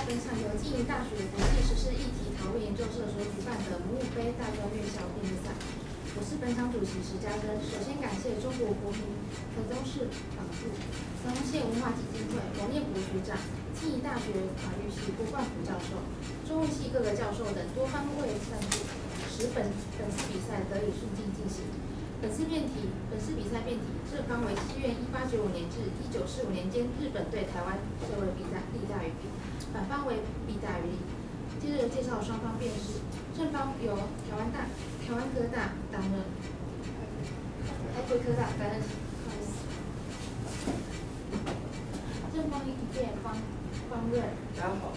本场由静宜大学国际时事议题讨论研究社所举办的母语杯大专院校辩论赛。我是本场主席石家珍。首先感谢中国国民台中市党部、台中县文化基金会、王彦博学长、静宜大学法律系郭冠甫教授、中文系各个教授等多方位赞助，使本次比赛得以顺利进行。本次比赛辩题正方为西元1895年至1945年间日本对台湾社会利大于弊，反方为弊大于利。接着介绍双方辩士，正方由台湾科大担任，台北科大担任，不好意思。正方一辩方瑞，大家好。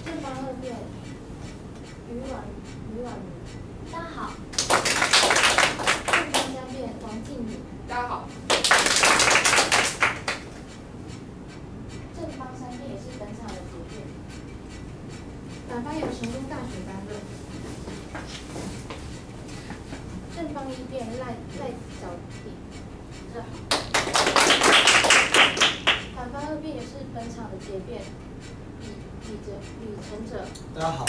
正方二辩于婉瑜，大家好。正方三辩王静宇，大家好。正方三辩也是本场的主辩，反方由成功大学担任。正方一辩赖小弟，大家好。反方二辩也是本场的结辩，李成哲，大家好。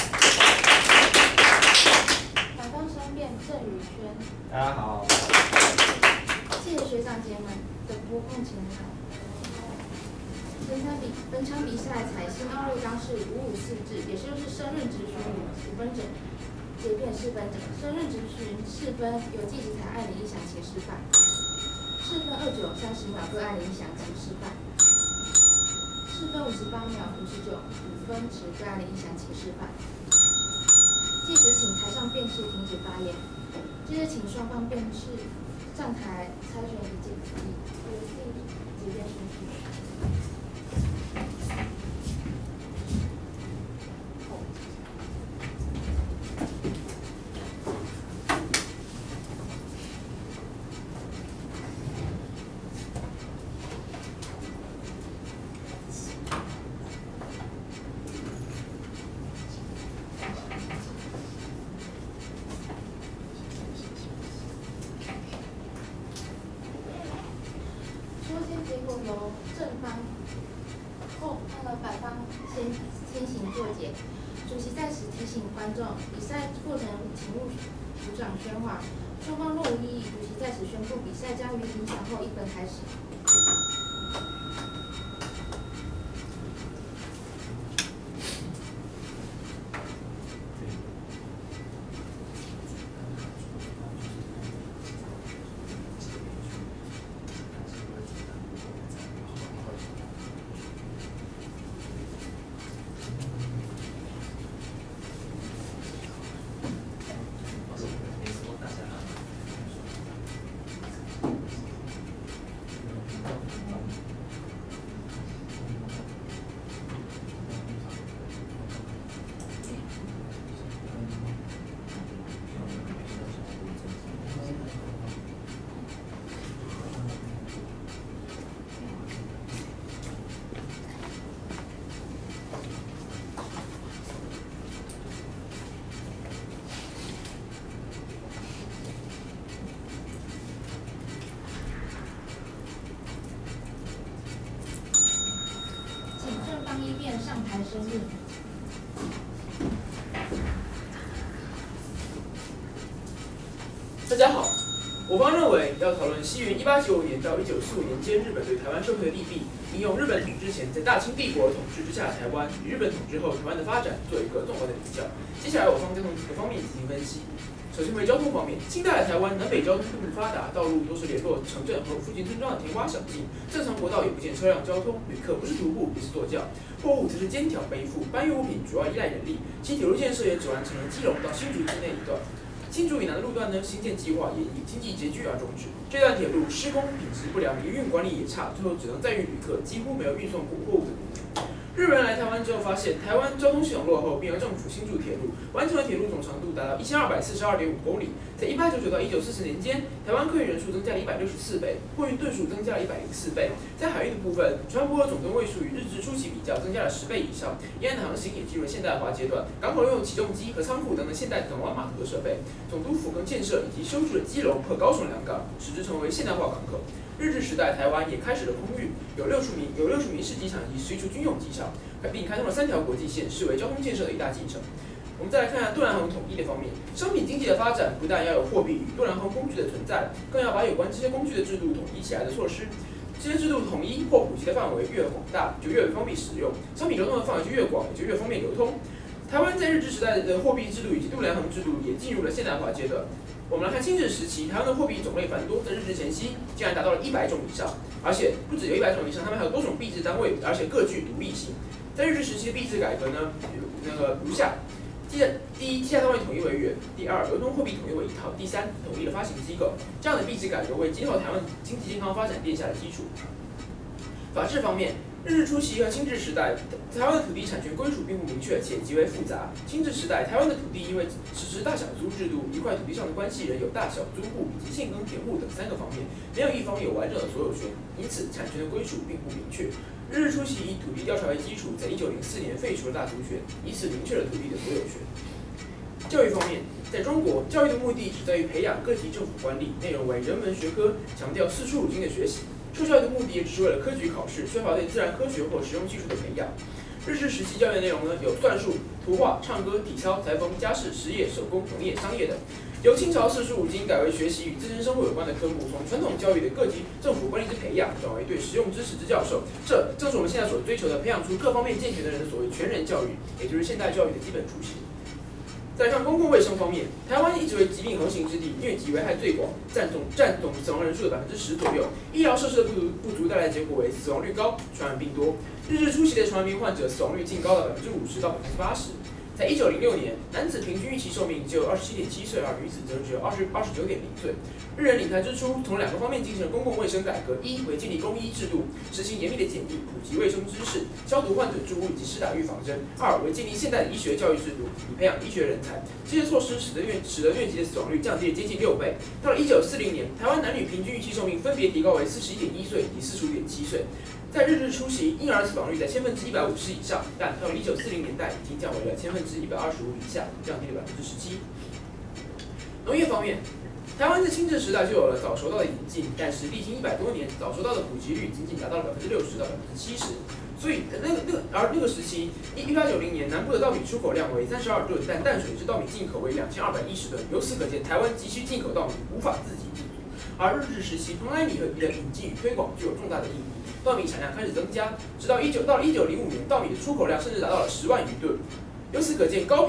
反方三辩郑宇轩，大家好。谢谢学长姐们的拨空前来。本场比赛采新奥瑞冈市554制，也就是升任质询5分整，结辩4分整。升任质询4分有计时才按铃一响请示范，4分29、30秒各按铃一响请示范，4分58秒、59、5分时各按铃一响请示范。届时请台上辩士停止发言，接着请双方辩士上台猜拳以决定结辩顺序。结果由正方反方先行作结。主席在此提醒观众，比赛过程请勿鼓掌喧哗。双方若无异议，主席在此宣布比赛将于铃响后1分开始。一辩上台申论。大家好，我方认为要讨论西元1895年到1945年间日本对台湾社会的利弊，应用日本统治前在大清帝国统治之下的台湾与日本统治后台湾的发展做一个纵观的比较。接下来我方将从几个方面进行分析。首先为交通方面，清代的台湾南北交通并不发达，道路都是联络城镇和附近村庄的田洼小径，正常国道也不见车辆交通，旅客不是徒步也是坐轿，货物则是肩挑背负，搬运物品主要依赖人力。其铁路建设也只完成了基隆到新竹境内一段。新竹以南的路段呢，新建计划也以经济拮据而终止。这段铁路施工品质不良，营运管理也差，最后只能载运旅客，几乎没有运送货物的功能。日本人来台湾之后，发现台湾交通系统落后，并由政府新筑铁路，完成的铁路总长度达到1242.5公里。在1899到1940年间，台湾客运人数增加了164倍，货运吨数增加了104倍。在海运的部分，船舶总吨位数与日治初期比较增加了10倍以上，沿岸的航行也进入了现代化阶段。港口拥有起重机和仓库等等现代港湾码头的设备，总督府更建设以及修筑了基隆和高雄两港，使之成为现代化港口。日治时代，台湾也开始了空运，有60名士机场以及11处军用机场，并开通了3条国际线，视为交通建设的一大进程。我们再来看看渡轮航统一的方面，商品经济的发展不但要有货币与渡轮航工具的存在，更要把有关这些工具的制度统一起来的措施。这些制度统一或普及的范围越广大，就越方便使用，商品流动的范围就越广，也就越方便流通。台湾在日治时代的货币制度以及渡轮航制度也进入了现代化阶段。我们来看清治时期，台湾的货币种类繁多，在日治前夕竟然达到了100种以上，而且不止有100种以上，他们还有多种币制单位，而且各具独立性。在日治时期的币制改革呢，如下：第一，计价单位统一为元；第二，流通货币统一为一套；第三，统一了发行机构。这样的币制改革为今后台湾经济健康发展奠下了基础。法治方面，日治初期和清治时代，台湾的土地产权归属并不明确且极为复杂。清治时代，台湾的土地因为实施大小租制度，一块土地上的关系人有大小租户以及现耕田户等3个方面，没有一方有完整的所有权，因此产权的归属并不明确。日治初期以土地调查为基础，在1904年废除了大族权，以此明确了土地的所有权。教育方面，在中国，教育的目的只在于培养各级政府官吏，内容为人文学科，强调4书5经的学习。受教育的目的也只是为了科举考试，缺乏对自然科学或实用技术的培养。日治时期教育内容呢，有算术、图画、唱歌、体操、裁缝、家事、实业、手工、农业、商业等。由清朝4书5经改为学习与自身生活有关的科目，从传统教育的各级政府官吏之培养，转为对实用知识之教授。这正是我们现在所追求的，培养出各方面健全的人的所谓全人教育，也就是现代教育的基本雏形。再看公共卫生方面，台湾一直为疾病横行之地，疟疾危害最广，占总死亡人数的10%左右。医疗设施的不足带来的结果为死亡率高，传染病多。日治初期的传染病患者死亡率竟高达50%到80%。在1906年，男子平均预期寿命只有27.7岁，而女子则只有29.0岁。日人领台之初，从2个方面进行了公共卫生改革：一为建立公医制度，实行严密的检疫，普及卫生知识，消毒患者住屋以及施打预防针；二为建立现代的医学教育制度，以培养医学人才。这些措施使得疟疾的死亡率降低了接近6倍。到了1940年，台湾男女平均预期寿命分别提高为41.1岁以及45.7岁。在日治初期，婴儿死亡率在1/1150以上，但到了1940年代，已经降为了1/125以下，降低了17%。农业方面，台湾在清治时代就有了早熟稻的引进，但是历经100多年，早熟稻的普及率仅仅达到了60%到70%。所以那个时期，1890年南部的稻米出口量为32吨，但淡水之稻米进口为2210吨。由此可见，台湾急需进口稻米，无法自给自足。而日治时期，蓬莱米的引进与推广具有重大的意义。稻米产量开始增加，直到1905年，稻米的出口量甚至达到了10万余吨。由此可见，高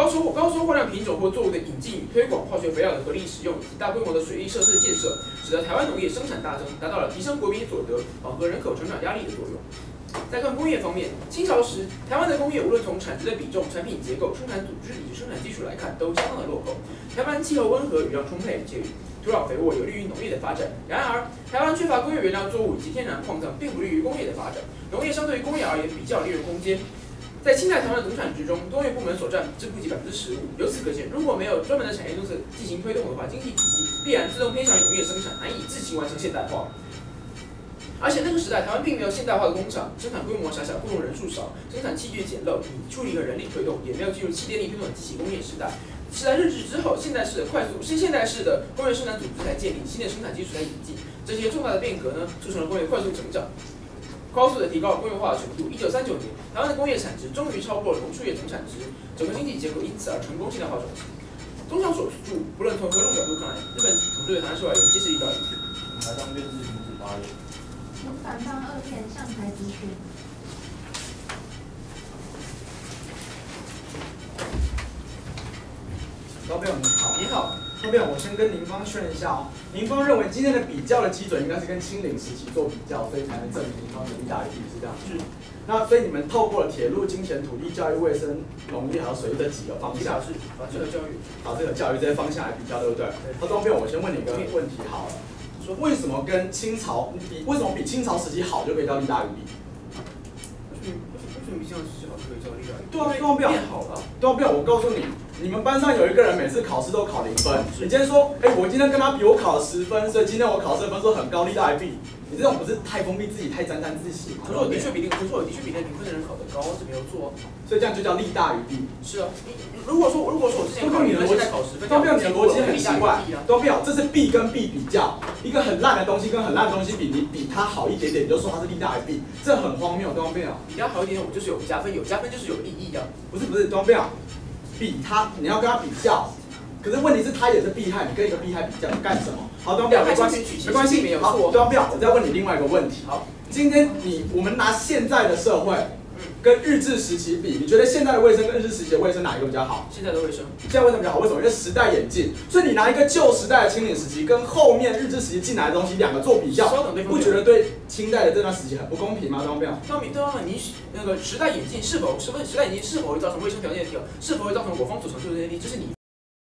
收获量品种或作物的引进与推广，化学肥料的合理使用，以及大规模的水利设施的建设，使得台湾农业生产大增，达到了提升国民所得、缓和人口成长压力的作用。再看工业方面，清朝时，台湾的工业无论从产值的比重、产品结构、生产组织以及生产技术来看，都相当的落后。台湾气候温和，雨量充沛，且土壤肥沃，有利于农业的发展。然而，台湾缺乏工业原料作物以及天然矿藏，并不利于工业的发展。农业相对于工业而言，比较利润空间。在清代台湾的总产值中，工业部门所占之不及15%。由此可见，如果没有专门的产业政策进行推动的话，经济体系必然自动偏向于农业生产，难以自行完成现代化。而且那个时代，台湾并没有现代化的工厂，生产规模狭小，雇用人数少，生产器具简陋，以处理和人力推动，也没有进入气电力推动的机器工业时代。是在日治之后，现代式的工业生产组织才建立，新的生产技术才引进。这些重大的变革呢，促成了工业快速成长，快速的提高了工业化的程度。1939年，台湾的工业产值终于超过了农畜业总产值，整个经济结构因此而成功现代化转型。综上所述，不论从何种角度看来，日本统治的台湾社会而言，皆是一刀一斧。台当辩是停止发言。请反方2辩上台质询。高辩你好，你好，高辩，我先跟您方确认一下哦。您方认为今天的比较的基准应该是跟清领时期做比较，所以才能证明您方有利大于弊，是这样。是。那所以你们透过了铁路、金钱、土地、教育、卫生、农业还有水利这几个方向，是把这个教育这些方向来比较，对不对？那高辩，我先问你一个问题好了，说为什么跟清朝为什么比清朝时期好就可以叫利大于弊？为什么比清朝时期好就可以叫利大于弊？对啊，变好了。对啊，变我告诉你，你们班上有一个人每次考试都考0分，你今天说，我今天跟他比，我考了10分，所以今天我考试的分数很高，利大于弊。你这种不是太封闭自己，太沾沾自喜吗？可是我的确比那0分的人考得高，这没有错。所以这样就叫利大于弊。是啊，如果说我之前考0分，现在考10分，都表你的逻辑很奇怪，都表这是弊跟弊比较，一个很烂的东西跟很烂的东西比，你比它好一点点，你就说它是利大于弊，这很荒谬，都表。比它好一点点，我就是有加分，有加分就是有利益的。不是，都表，比它你要跟它比较。可是问题是，他也是避害，你跟一个避害比较干什么？好，对方没关系，没关系，好，对方我再问你另外一个问题。好，今天我们拿现在的社会跟日治时期比，你觉得现在的卫生跟日治时期的卫生哪一个比较好？现在的卫生。现在卫生比较好，为什么？因为时代演进，所以你拿一个旧时代的清领时期跟后面日治时期进来的东西两个做比较，不觉得对清代的这段时期很不公平吗？对方，你那个时代演进是否会造成卫生条件的提高？是否会造成我方所陈述的这些例？这是你